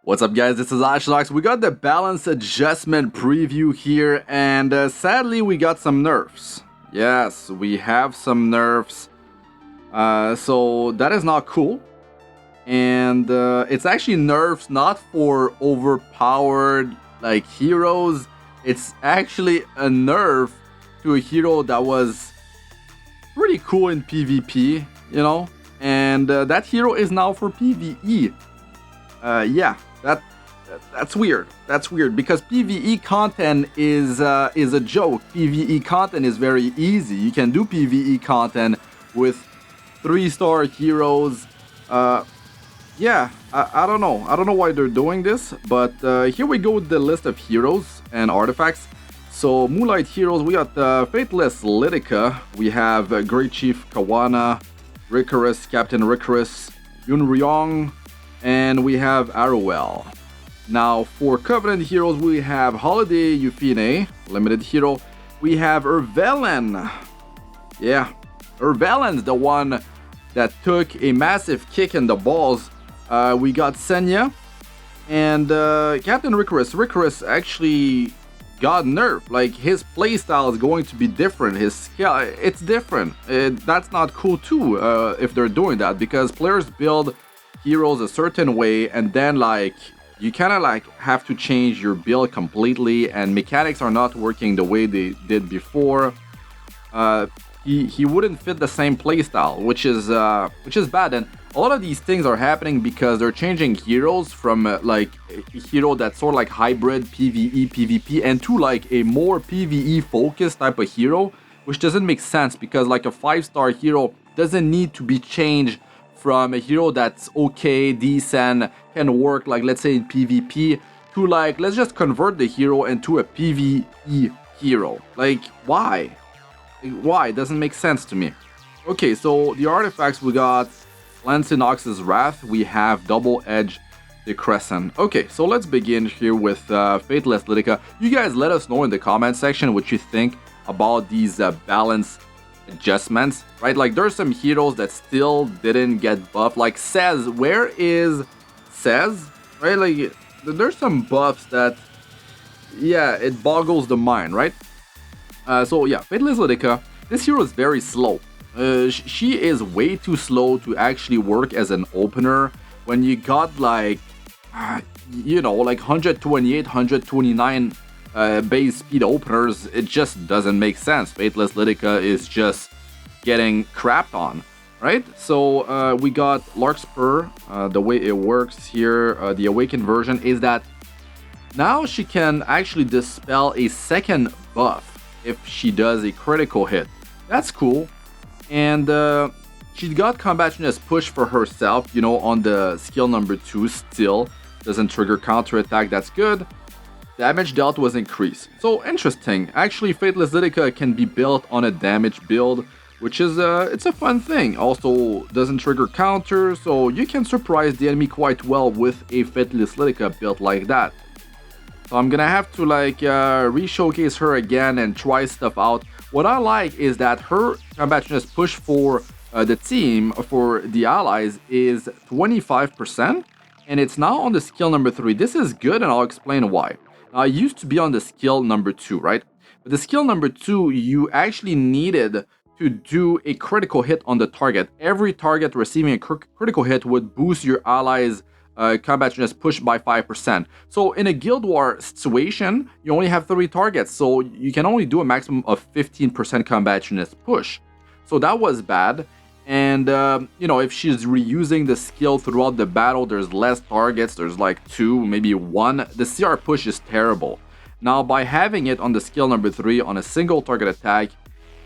What's up, guys? This is Astranox. We got the balance adjustment preview here, and sadly we got some nerfs. Yes, we have some nerfs. So that is not cool. And it's actually nerfs not for overpowered like heroes. It's actually a nerf to a hero that was pretty cool in PvP, you know? And that hero is now for PvE. Yeah, that's weird. That's weird because PvE content is a joke. PvE content is very easy. You can do PvE content with 3-star heroes. Yeah, I don't know. I don't know why they're doing this, but here we go with the list of heroes and artifacts. So Moonlight heroes, we got Faithless Lidica. We have Great Chief Kawana, Ricarus, Captain Ricarus, Yunryong, and we have Aero. Now for Covenant heroes, we have Holiday Euphine, limited hero. We have Ervelen. Yeah, Ervelen's the one that took a massive kick in the balls. We got Senya and Captain Ricarus. Ricarus actually got nerfed. Like, his playstyle is going to be different. His skill, it's different. That's not cool too if they're doing that, because players build heroes a certain way and then like you kind of like have to change your build completely, and mechanics are not working the way they did before. He wouldn't fit the same playstyle, which is bad. And a lot of these things are happening because they're changing heroes from like a hero that's sort of like hybrid PvE PvP and to like a more PvE focused type of hero, which doesn't make sense because like a 5-star hero doesn't need to be changed from a hero that's okay, decent, can work like let's say in PvP to like let's just convert the hero into a PvE hero. Like, why? Why? It doesn't make sense to me. Okay, so the artifacts, we got Lancinox's Wrath, we have Double Edge Decrescent. Okay, so let's begin here with Faithless Lidica. You guys let us know in the comment section what you think about these balance adjustments, right? Like, there's some heroes that still didn't get buffed, like Says. Where is Says? Right? Like, there's some buffs that, yeah, it boggles the mind, right? So yeah, Faithless Lidica, this hero is very slow. She is way too slow to actually work as an opener. When you got like, you know, like 128, 129 base speed openers, it just doesn't make sense. Faithless Lidica is just getting crapped on, right? So we got Larkspur. The way it works here, the Awakened version, is that now she can actually dispel a second buff if she does a critical hit. That's cool. And she got Combationist Push for herself, you know, on the skill number 2 still. Doesn't trigger counterattack, that's good. Damage dealt was increased. So interesting. Actually, Faithless Lidica can be built on a damage build, which is it's a fun thing. Also doesn't trigger counter, so you can surprise the enemy quite well with a Faithless Lidica built like that. So I'm gonna have to like re-showcase her again and try stuff out. What I like is that her Combationist Push for the team, for the allies, is 25%, and it's now on the skill number 3. This is good, and I'll explain why. Now, it used to be on the skill number 2, right? But the skill number 2, you actually needed to do a critical hit on the target. Every target receiving a critical hit would boost your allies' Combationist Push by 5%. So in a Guild War situation, you only have 3 targets, so you can only do a maximum of 15% Combationist Push. So that was bad. And you know, if she's reusing the skill throughout the battle, there's less targets. There's like 2, maybe 1. The CR push is terrible. Now, by having it on the skill number 3 on a single target attack,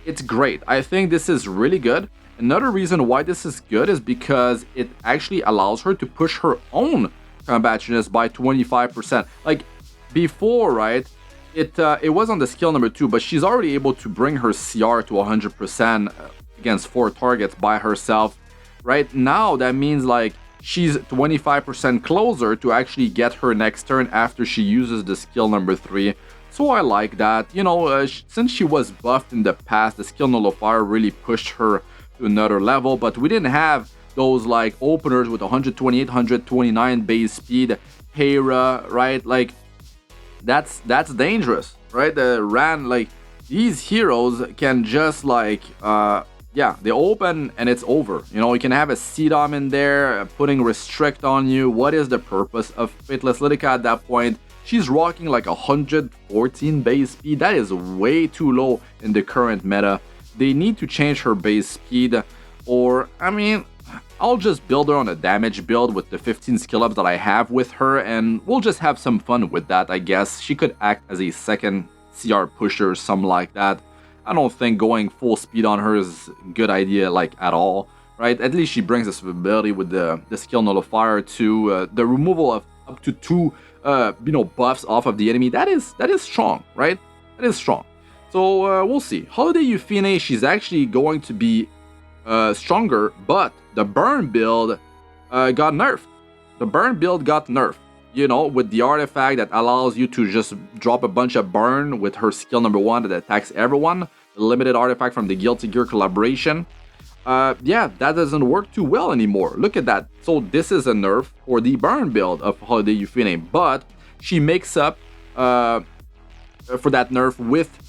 it's great. I think this is really good. Another reason why this is good is because it actually allows her to push her own Combationist by 25%. Like before, right, it was on the skill number 2, but she's already able to bring her CR to 100% against 4 targets by herself. Right now, that means like she's 25% closer to actually get her next turn after she uses the skill number 3. So I like that. You know, since she was buffed in the past, the skill nullifier really pushed her to another level, but we didn't have those like openers with 128, 129 base speed Hera, right? Like that's dangerous, right? The Ran, like these heroes can just like yeah, they open and it's over. You know, you can have a CDOM in there putting restrict on you. What is the purpose of Faithless Lytica at that point? She's rocking like 114 base speed. That is way too low in the current meta. They need to change her base speed, or I mean, I'll just build her on a damage build with the 15 skill ups that I have with her, and we'll just have some fun with that, I guess. She could act as a second CR pusher or something like that. I don't think going full speed on her is a good idea, like, at all, right? At least she brings this ability with the skill nullifier to the removal of up to 2 buffs off of the enemy. That is strong, right? That is strong. So we'll see. Holiday Euphine, she's actually going to be stronger, but the burn build got nerfed. The burn build got nerfed. You know, with the artifact that allows you to just drop a bunch of burn with her skill number 1 that attacks everyone. The limited artifact from the Guilty Gear collaboration. Yeah, that doesn't work too well anymore. Look at that. So this is a nerf for the burn build of Holiday Euphine, but she makes up for that nerf with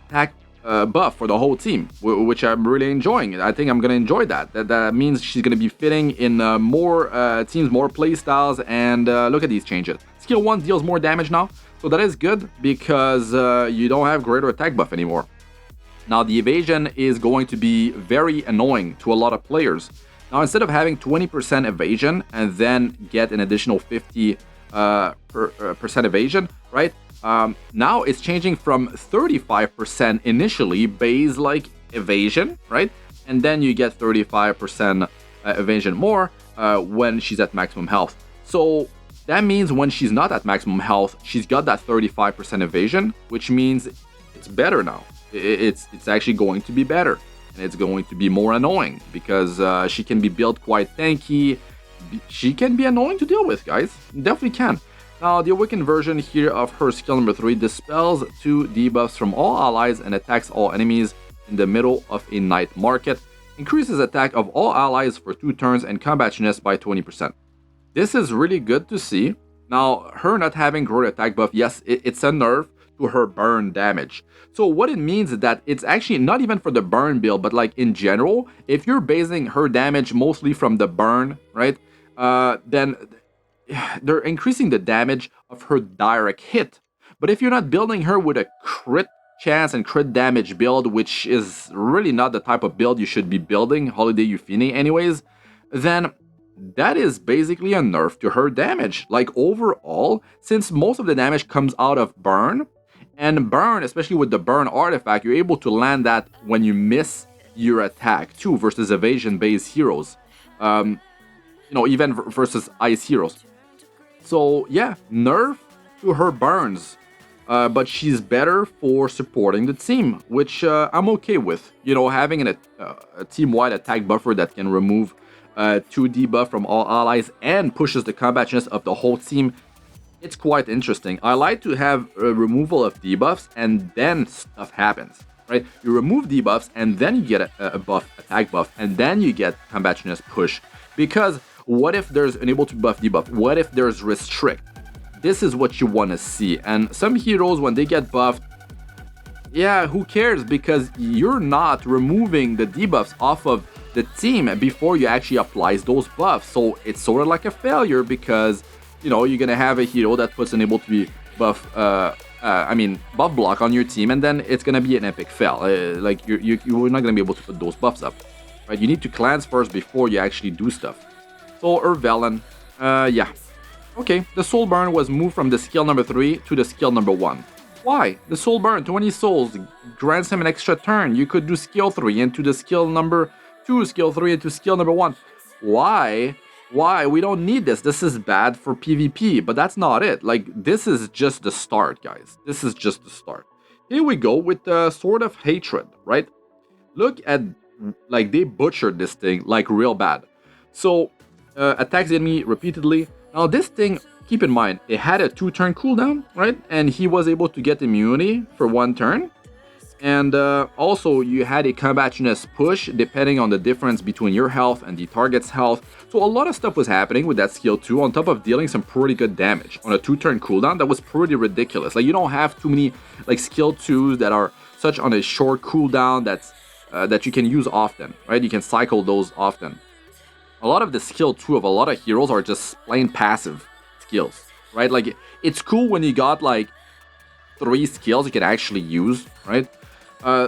attack buff for the whole team, which I'm really enjoying. I think I'm going to enjoy that. That means she's going to be fitting in more teams, more playstyles, and look at these changes. Skill 1 deals more damage now, so that is good because you don't have greater attack buff anymore. Now the evasion is going to be very annoying to a lot of players. Now instead of having 20% evasion and then get an additional 50% evasion, right? Now it's changing from 35% initially base like evasion, right? And then you get 35% evasion more when she's at maximum health. So that means when she's not at maximum health, she's got that 35% evasion, which means it's better now. It's actually going to be better, and it's going to be more annoying because she can be built quite tanky. She can be annoying to deal with, guys. Definitely can. Now, the awakened version here of her skill number 3 dispels 2 debuffs from all allies and attacks all enemies in the middle of a night market. Increases attack of all allies for 2 turns and combationist by 20%. This is really good to see. Now, her not having greater attack buff, yes, it's a nerf to her burn damage. So what it means is that it's actually not even for the burn build, but like in general, if you're basing her damage mostly from the burn, right, then they're increasing the damage of her direct hit. But if you're not building her with a crit chance and crit damage build, which is really not the type of build you should be building, Holiday Euphine anyways, then that is basically a nerf to her damage. Like overall, since most of the damage comes out of burn, and burn, especially with the burn artifact, you're able to land that when you miss your attack too, versus evasion-based heroes. You know, even versus ice heroes. So yeah, nerf to her burns, but she's better for supporting the team, which I'm okay with. You know, having a team-wide attack buffer that can remove 2 debuff from all allies and pushes the combationist of the whole team. It's quite interesting. I like to have a removal of debuffs and then stuff happens, right? You remove debuffs and then you get a buff, attack buff, and then you get combationist push. Because what if there's unable to buff debuff? What if there's restrict? This is what you want to see. And some heroes, when they get buffed, yeah, who cares? Because you're not removing the debuffs off of the team before you actually apply those buffs. So it's sort of like a failure because, you know, you're gonna have a hero that puts unable to be buff, buff block on your team, and then it's gonna be an epic fail. Like you're not gonna be able to put those buffs up, right? You need to cleanse first before you actually do stuff. So Velen, yeah, okay. The soul burn was moved from the skill number 3 to the skill number 1. Why? The soul burn, 20 souls, grants him an extra turn. You could do skill 3 into the skill number 2, skill 3 into skill number 1. Why? Why? We don't need this. This is bad for PvP, but that's not it. Like, this is just the start, guys. This is just the start. Here we go with the Sword of Hatred, right? Look at, like, they butchered this thing, like, real bad. So, attacks the enemy repeatedly. Now, this thing, keep in mind, it had a 2-turn cooldown, right? And he was able to get immunity for 1 turn. And also, you had a combationist push depending on the difference between your health and the target's health. So a lot of stuff was happening with that skill 2 on top of dealing some pretty good damage on a 2-turn cooldown. That was pretty ridiculous. Like, you don't have too many like skill 2s that are such on a short cooldown that you can use often, right? You can cycle those often. A lot of the skill 2 of a lot of heroes are just plain passive skills, right? Like, it's cool when you got like 3 skills you can actually use, right?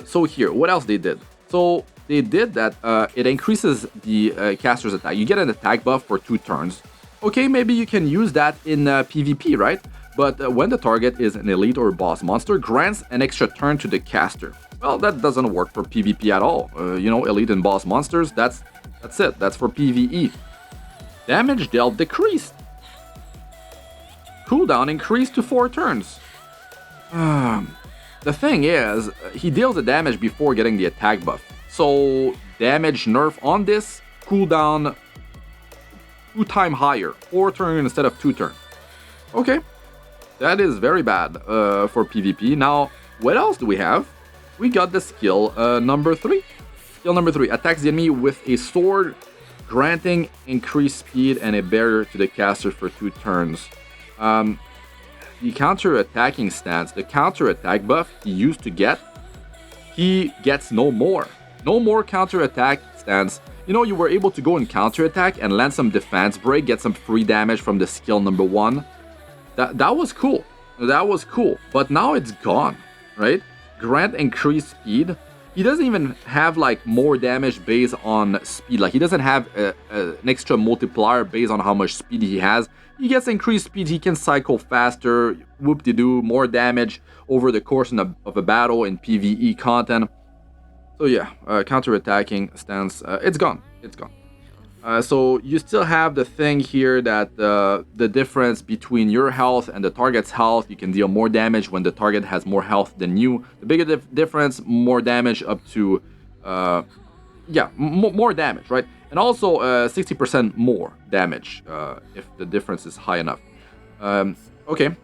So here, what else they did? So they did that it increases the caster's attack. You get an attack buff for 2 turns. Okay, maybe you can use that in PvP, right? But when the target is an elite or boss monster, grants an extra turn to the caster. Well, that doesn't work for PvP at all. You know, elite and boss monsters, that's it. That's for PvE. Damage dealt decreased. Cooldown increased to 4 turns. The thing is, he deals the damage before getting the attack buff. So, damage nerf on this, cooldown 2 times higher. 4 turn instead of 2 turn. Okay. That is very bad for PvP. Now, what else do we have? We got the skill number 3. Skill number 3. Attacks the enemy with a sword, granting increased speed and a barrier to the caster for 2 turns. The counter-attacking stance, the counter-attack buff he used to get, he gets no more. No more counter-attack stance. You know, you were able to go and counter-attack and land some defense break, get some free damage from the skill number 1. That was cool. That was cool. But now it's gone, right? Grant increased speed. He doesn't even have like more damage based on speed. Like, he doesn't have an extra multiplier based on how much speed he has. He gets increased speed. He can cycle faster. Whoop-de-doo. More damage over the course of a battle in PvE content. So yeah, counter-attacking stance, it's gone. It's gone. So you still have the thing here that the difference between your health and the target's health, you can deal more damage when the target has more health than you. The bigger difference, more damage up to, more damage, right? And also 60% more damage if the difference is high enough. Okay,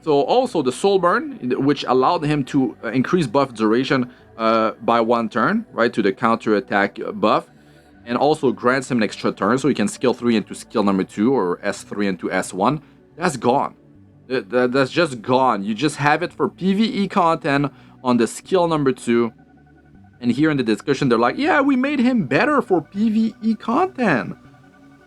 so also the Soul Burn, which allowed him to increase buff duration by 1 turn, right, to the counter-attack buff. And also grants him an extra turn, so he can skill 3 into skill number 2 or S3 into S1. That's gone. That's just gone. You just have it for PvE content on the skill number 2. And here in the discussion, they're like, yeah, we made him better for PvE content.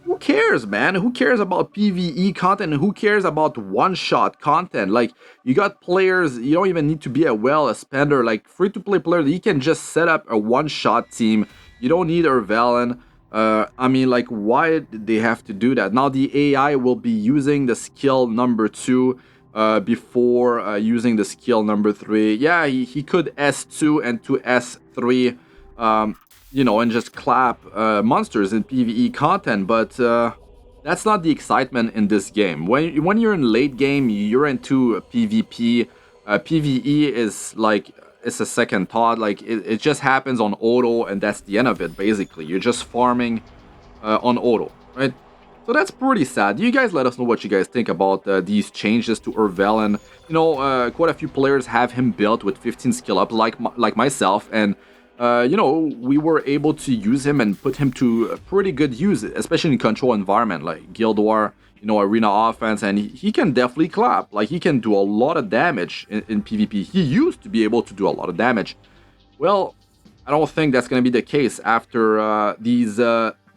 Who cares, man? Who cares about PvE content? Who cares about one-shot content? Like, you got players, you don't even need to be a spender, like free-to-play player. You can just set up a one-shot team. You don't need F.O.O.L. I mean, like, why did they have to do that? Now the AI will be using the skill number 2 before using the skill number 3. Yeah, he could S2 and to S3, you know, and just clap monsters in PvE content, but that's not the excitement in this game. When you're in late game, you're into PvP. PvE is like, it's a second thought. Like, it just happens on auto, and that's the end of it, basically. You're just farming on auto, right? So that's pretty sad. You guys let us know what you guys think about these changes to F.O.O.L. And, you know, quite a few players have him built with 15 skill up, like myself, and you know, we were able to use him and put him to a pretty good use, especially in control environment like Guild War, you know, arena offense, and he can definitely clap. Like, he can do a lot of damage in PvP. He used to be able to do a lot of damage. Well, I don't think that's going to be the case after these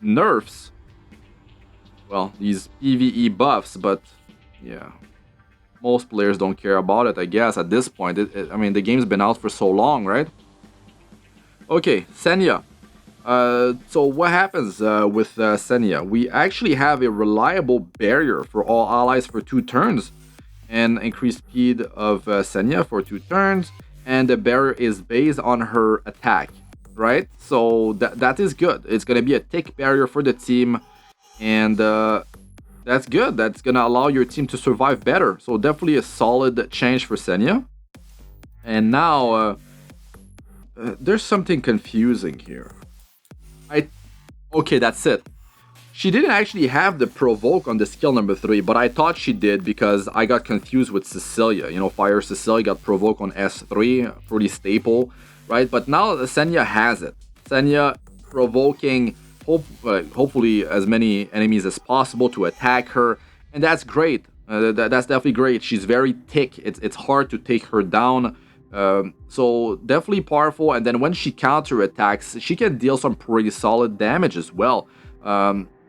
nerfs. Well, these PvE buffs, but yeah, most players don't care about it, I guess, at this point. I mean, the game's been out for so long, right? Okay, Senya. So what happens with Senya? We actually have a reliable barrier for all allies for 2 turns, and increased speed of Senya for 2 turns, and the barrier is based on her attack, right? So that is good. It's gonna be a tick barrier for the team, and that's good. That's gonna allow your team to survive better. So definitely a solid change for Senya. And now there's something confusing here. Okay, that's it. She didn't actually have the provoke on the skill number 3, but I thought she did because I got confused with Cecilia. You know, Fire Cecilia got provoke on S3, pretty staple, right? But now Senya has it. Senya provoking hopefully as many enemies as possible to attack her, and that's great. That's definitely great. She's very thick. It's hard to take her down. So definitely powerful. And then when she counter attacks, she can deal some pretty solid damage as well.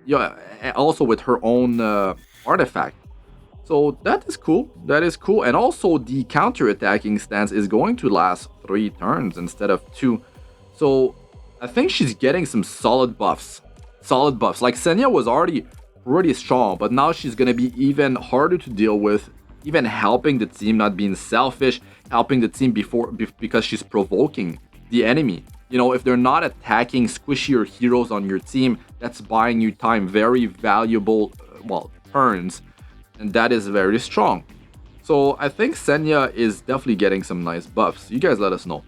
Yeah, also with her own artifact. So that is cool. That is cool. And also the counter-attacking stance is going to last 3 turns instead of 2. So I think she's getting some solid buffs. Solid buffs. Like Senya was already pretty strong, but now she's going to be even harder to deal with. Even helping the team, not being selfish. Helping the team because she's provoking the enemy. You know, if they're not attacking squishier heroes on your team, that's buying you time. Very valuable, turns. And that is very strong. So I think Senya is definitely getting some nice buffs. You guys let us know.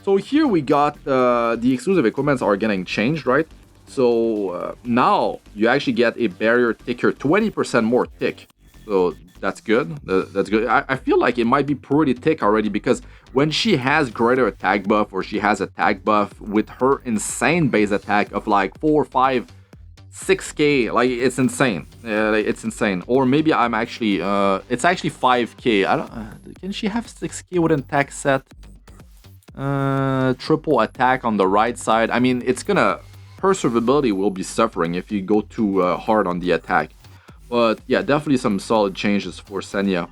So here we got the exclusive equipments are getting changed, right? So now you actually get a barrier ticker, 20% more tick. So that's good. That's good. I feel like it might be pretty thick already because when she has greater attack buff or she has attack buff with her insane base attack of like 4, 5, 6k, like it's insane. It's insane. Or maybe I'm actually it's actually 5k. I don't can she have 6k with an attack set? Triple attack on the right side. I mean, it's gonna, her survivability will be suffering if you go too hard on the attack. But yeah, definitely some solid changes for Senya.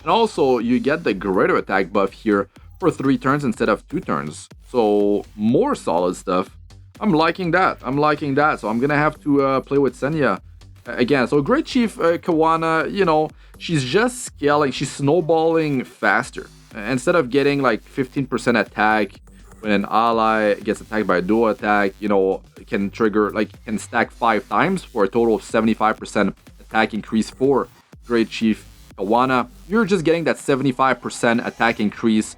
And also you get the greater attack buff here for 3 turns instead of 2 turns. So more solid stuff. I'm liking that. I'm liking that. So I'm gonna have to play with Senya again. So Great Chief Kawana, you know, she's just scaling. She's snowballing faster. Instead of getting like 15% attack when an ally gets attacked by a dual attack, you know, it can trigger, like, can stack 5 times for a total of 75% attack increase for Great Chief Kawana. You're just getting that 75% attack increase.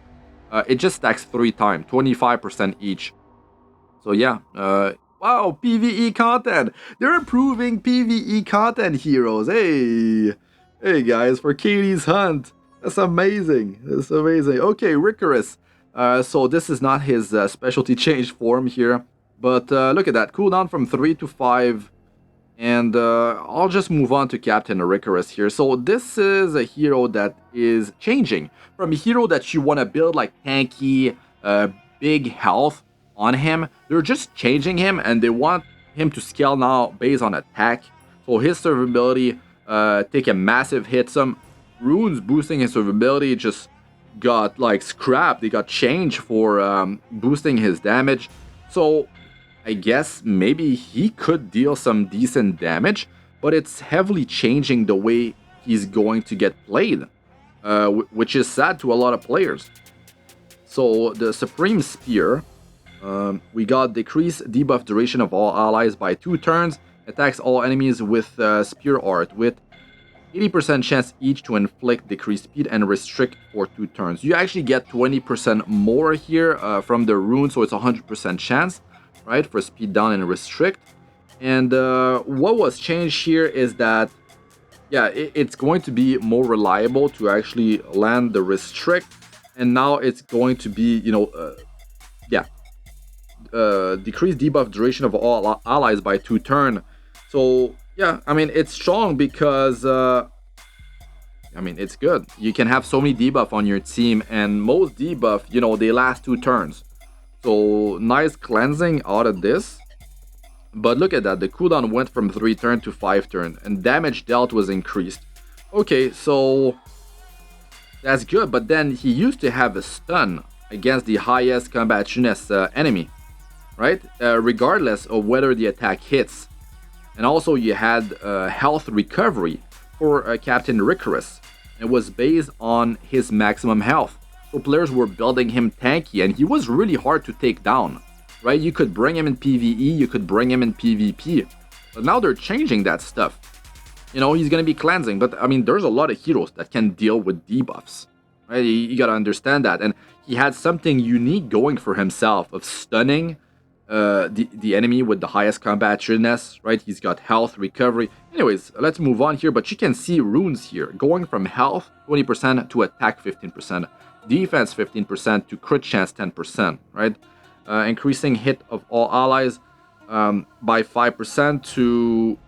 It just stacks 3 times, 25% each. So yeah, wow, PvE content. They're improving PvE content, heroes. Hey guys, for Katie's Hunt. That's amazing. That's amazing. Okay, Ricorus. So this is not his specialty change form here. But look at that. Cooldown from 3 to 5. And I'll just move on to Captain Ricorus here. So this is a hero that is changing. From a hero that you want to build like tanky, big health on him. They're just changing him and they want him to scale now based on attack. So his survivability take a massive hit. Some runes boosting his survivability just got like scrapped. They got changed for boosting his damage. So I guess maybe he could deal some decent damage, but it's heavily changing the way he's going to get played, which is sad to a lot of players. So the Supreme Spear, we got decreased debuff duration of all allies by 2 turns, attacks all enemies with Spear Art with 80% chance each to inflict decreased speed and restrict for 2 turns. You actually get 20% more here from the rune, so it's 100% chance, right, for speed down and restrict. And what was changed here is that, yeah, it's going to be more reliable to actually land the restrict, and now it's going to be, you know, decrease debuff duration of all allies by 2 turns. So yeah, I mean, it's strong because I mean, it's good. You can have so many debuff on your team, and most debuff, you know, they last 2 turns. So nice cleansing out of this. But look at that, the cooldown went from 3 turns to 5 turns, and damage dealt was increased. Okay, so that's good, but then he used to have a stun against the highest combatness enemy, right? Regardless of whether the attack hits. And also you had health recovery for Captain Ricorus. It was based on his maximum health. So players were building him tanky, and he was really hard to take down, right? You could bring him in PvE, you could bring him in PvP. But now they're changing that stuff. You know, he's going to be cleansing, but I mean, there's a lot of heroes that can deal with debuffs, right? You got to understand that. And he had something unique going for himself of stunning the enemy with the highest combatness, right? He's got health recovery. Anyways, let's move on here, but you can see runes here going from health 20% to attack 15%, defense 15% to crit chance 10%, right? Increasing hit of all allies. by 5% to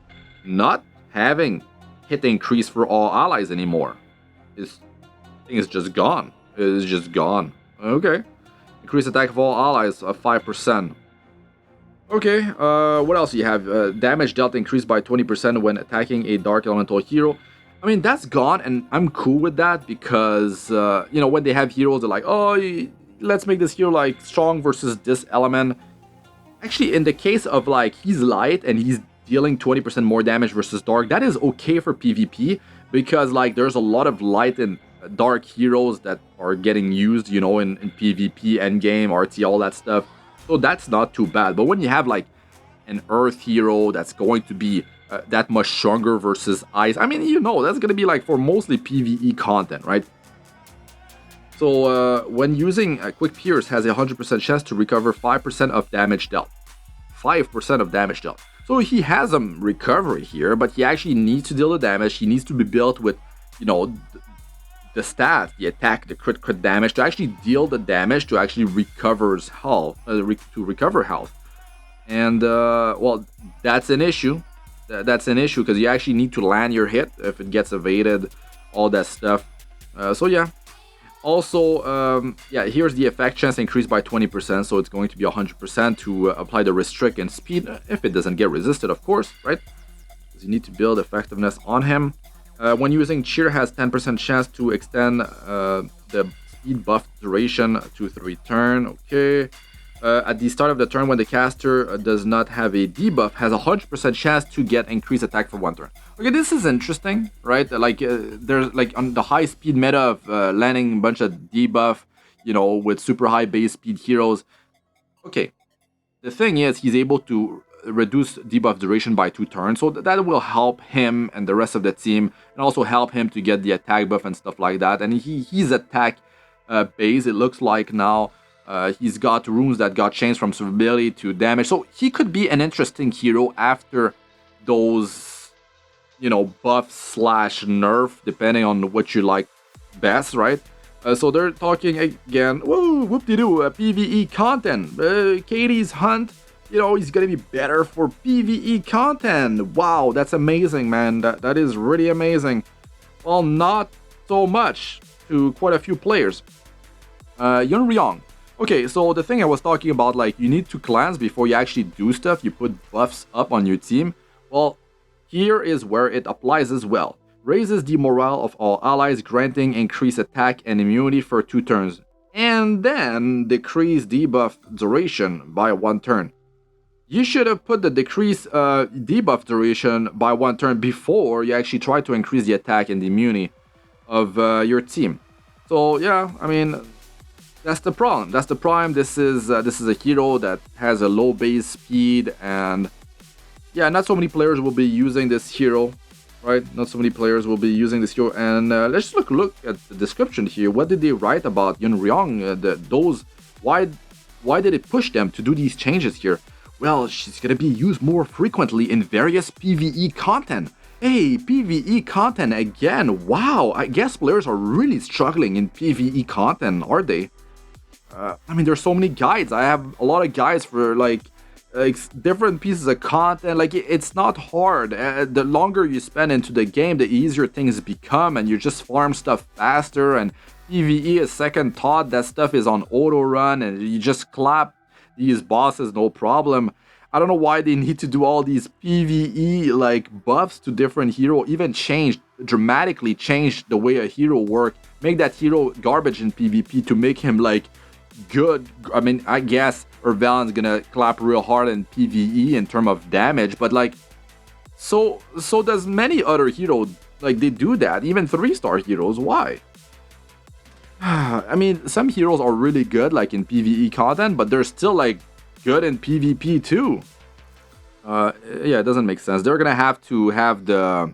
not having hit increase for all allies anymore. This thing is just gone. It is just gone. Okay. Increase attack of all allies of 5%. Okay, what else do you have? Damage dealt increased by 20% when attacking a Dark Elemental hero. I mean, that's gone, and I'm cool with that because, you know, when they have heroes, they're like, oh, let's make this hero, like, strong versus this element. Actually, in the case of, like, he's light and he's dealing 20% more damage versus dark, that is okay for PvP because, like, there's a lot of light and dark heroes that are getting used, you know, in PvP, endgame, RT, all that stuff. So that's not too bad. But when you have like an earth hero that's going to be that much stronger versus ice, I mean, you know, that's going to be like for mostly PvE content, right? So when using Quick Pierce has a 100% chance to recover 5% of damage dealt. 5% of damage dealt. So he has some recovery here, but he actually needs to deal the damage. He needs to be built with, you know, the stat, the attack, the crit damage to actually deal the damage to actually recovers health, to recover health. And well, that's an issue. That's an issue because you actually need to land your hit if it gets evaded, all that stuff. So yeah. Also, yeah, here's the effect chance increased by 20%, so it's going to be 100% to apply the restrict and speed if it doesn't get resisted, of course, right? Because you need to build effectiveness on him. When using Cheer has 10% chance to extend the speed buff duration to 3 turns. Okay. At the start of the turn, when the caster does not have a debuff, has a 100% chance to get increased attack for 1 turn. Okay, this is interesting, right? Like there's like on the high speed meta of landing a bunch of debuff, you know, with super high base speed heroes. Okay, the thing is, he's able to reduce debuff duration by 2 turns, so that will help him and the rest of the team, and also help him to get the attack buff and stuff like that. And he's attack base, it looks like now. He's got runes that got changed from survivability to damage, so he could be an interesting hero after those, you know, buff slash nerf, depending on what you like best, right? So they're talking again, whoa, whoop-de-doo, PvE content. Katie's Hunt, you know, he's gonna be better for PvE content. Wow, that's amazing, man. That is really amazing. Well, not so much to quite a few players. Yun Ryong. Okay, so the thing I was talking about, like, you need to cleanse before you actually do stuff. You put buffs up on your team. Well, here is where it applies as well. Raises the morale of all allies, granting increased attack and immunity for 2 turns. And then decrease debuff duration by 1 turn. You should have put the decrease debuff duration by 1 turn before you actually try to increase the attack and the immunity of your team. So yeah, I mean, that's the problem. That's the problem. This is a hero that has a low base speed, and yeah, not so many players will be using this hero, right? Not so many players will be using this hero. And let's look at the description here. What did they write about Yun Ryong? Why did it push them to do these changes here? Well, she's gonna be used more frequently in various PvE content. Hey, PvE content again. Wow, I guess players are really struggling in PvE content, are they? I mean, there's so many guides. I have a lot of guides for like different pieces of content. Like, it's not hard. The longer you spend into the game, the easier things become, and you just farm stuff faster. And PvE is second thought. That stuff is on auto run, and you just clap these bosses, no problem. I don't know why they need to do all these PvE like buffs to different hero, even dramatically change the way a hero works. Make that hero garbage in PvP to make him like good. I mean, I guess Ervalin's gonna clap real hard in PvE in terms of damage, but like, so does many other heroes. Like, they do that, even 3-star heroes. Why? I mean, some heroes are really good, like in PvE content, but they're still like good in PvP too. Yeah, it doesn't make sense. They're gonna have to have the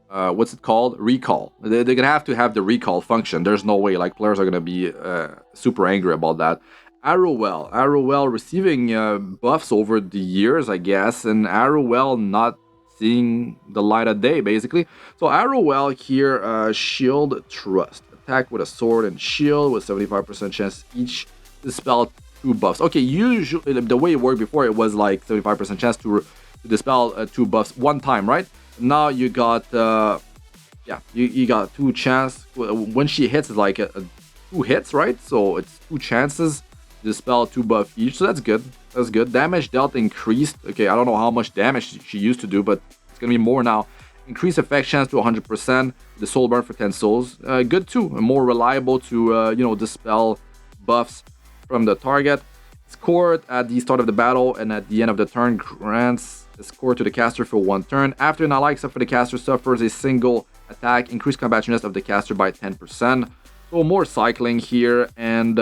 what's it called? Recall. They're gonna have to have the recall function. There's no way, like, players are gonna be super angry about that. Aero.Well receiving buffs over the years, I guess, and Aero.Well not seeing the light of day, basically. So Aero.Well here, Shield Trust. Attack with a sword and shield with 75% chance each dispel 2 buffs. Okay, usually the way it worked before, it was like 75% chance to dispel 2 buffs one time, right? Now you got yeah, you got 2 chance. When she hits, it's like 2 hits, right? So it's 2 chances to dispel 2 buff each. So that's good. That's good. Damage dealt increased. Okay, I don't know how much damage she used to do, but it's gonna be more now. Increase effect chance to 100%. The soul burn for 10 souls. Good too. More reliable to you know, dispel buffs from the target. Chord at the start of the battle and at the end of the turn grants the score to the caster for 1 turn. After an ally except for the caster suffers a single attack, increase combativeness of the caster by 10%. So more cycling here, and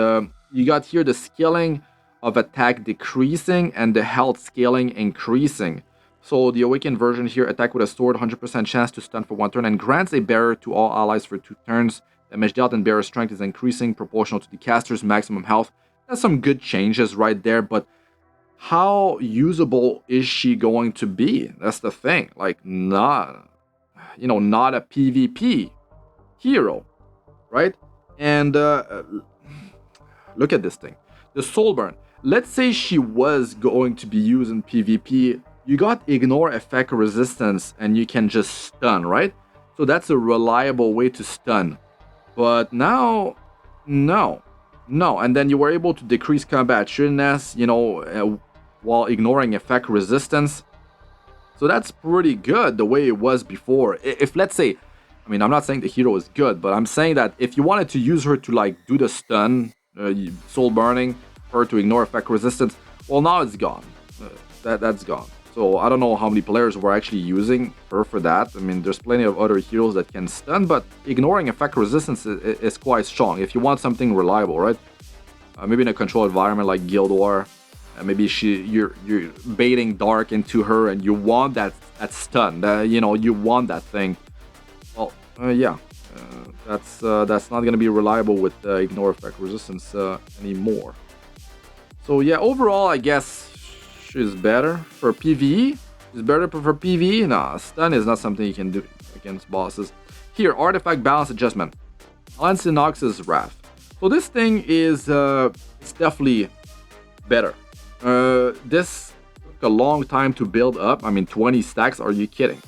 you got here the scaling of attack decreasing and the health scaling increasing. So the awakened version here, attack with a sword, 100% chance to stun for 1 turn and grants a bearer to all allies for 2 turns. Damage dealt and bearer strength is increasing proportional to the caster's maximum health. That's some good changes right there, but how usable is she going to be? That's the thing. Like, not, you know, not a PvP hero, right? And look at this thing. The soul burn. Let's say she was going to be used in PvP. You got ignore effect resistance and you can just stun, right? So that's a reliable way to stun. But now, no. And then you were able to decrease combat sureness, you know, while ignoring effect resistance. So that's pretty good the way it was before. If, let's say, I mean, I'm not saying the hero is good, but I'm saying that if you wanted to use her to, like, do the stun, soul burning, her to ignore effect resistance, well, now it's gone. That's gone. So I don't know how many players were actually using her for that. I mean, there's plenty of other heroes that can stun, but ignoring effect resistance is quite strong. If you want something reliable, right? Maybe in a controlled environment like Guild War, maybe you're baiting dark into her and you want that stun. You know, you want that thing. Well, yeah, that's not gonna be reliable with ignore effect resistance anymore. So yeah, overall, I guess she's better for PvE. She's better for PvE. Nah, stun is not something you can do against bosses. Here, artifact balance adjustment. Astranox's Wrath. So this thing is it's definitely better. This took a long time to build up. I mean, 20 stacks. Are you kidding?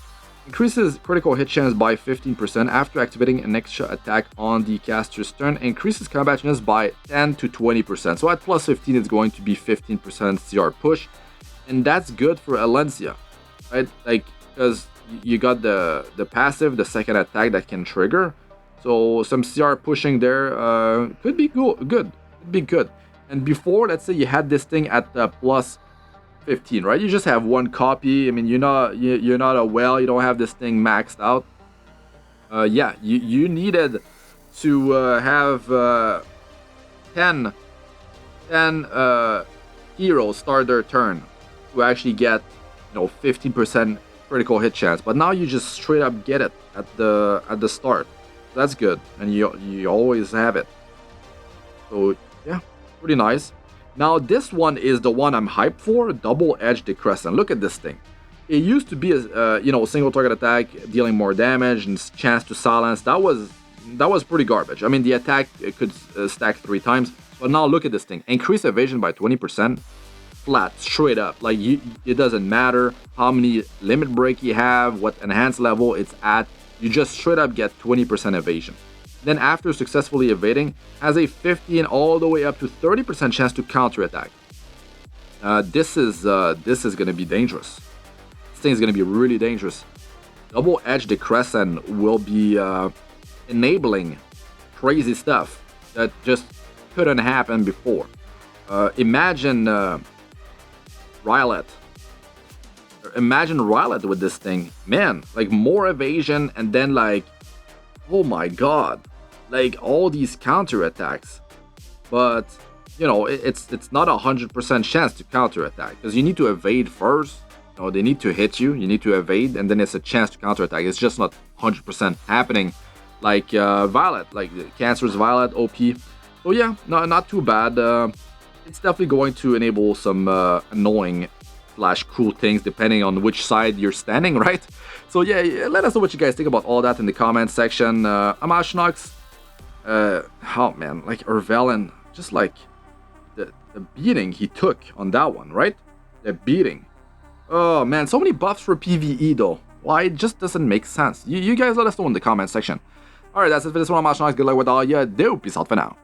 Increases critical hit chance by 15% after activating an extra attack on the caster's turn. Increases combat chance by 10 to 20%. So at plus 15, it's going to be 15% CR push. And that's good for Alencia, right? Like, because you got the passive, the second attack that can trigger. So some CR pushing there could be good. Could be good. And before, let's say you had this thing at plus 15, right? You just have 1 copy. I mean, you're not a whale. You don't have this thing maxed out. Yeah, you needed to have 10 heroes start their turn to actually get, you know, 15% critical hit chance. But now you just straight up get it at the start. That's good, and you always have it. So yeah, pretty nice. Now this one is the one I'm hyped for, double-edged decrescent. Look at this thing. It used to be a you know, single target attack dealing more damage and chance to silence. That was pretty garbage. I mean, the attack, it could stack 3 times, but now look at this thing. Increase evasion by 20%, flat, straight up. Like, it doesn't matter how many limit break you have, what enhanced level it's at. You just straight up get 20% evasion. Then after successfully evading, has a 15 all the way up to 30% chance to counterattack. This is gonna be dangerous. This thing is gonna be really dangerous. Double-edged decrescent will be enabling crazy stuff that just couldn't happen before. Imagine Rylot. Imagine Rylot with this thing. Man, like, more evasion and then, like, oh my god, like, all these counterattacks. But, you know, it's not 100% chance to counterattack, because you need to evade first. You know, they need to hit you, you need to evade, and then it's a chance to counterattack. It's just not 100% happening like Violet, like Cancer's Violet OP. So yeah, no, not too bad. It's definitely going to enable some annoying / cool things depending on which side you're standing, right? So yeah, let us know what you guys think about all that in the comments section. I'm Astranox. Oh man, like F.O.O.L, just like The beating he took on that one, right? The beating. Oh man, so many buffs for PvE though. Why? It just doesn't make sense. You guys let us know in the comment section. Alright, that's it for this one. I'm Astranox. Good luck with all you do. Peace out for now.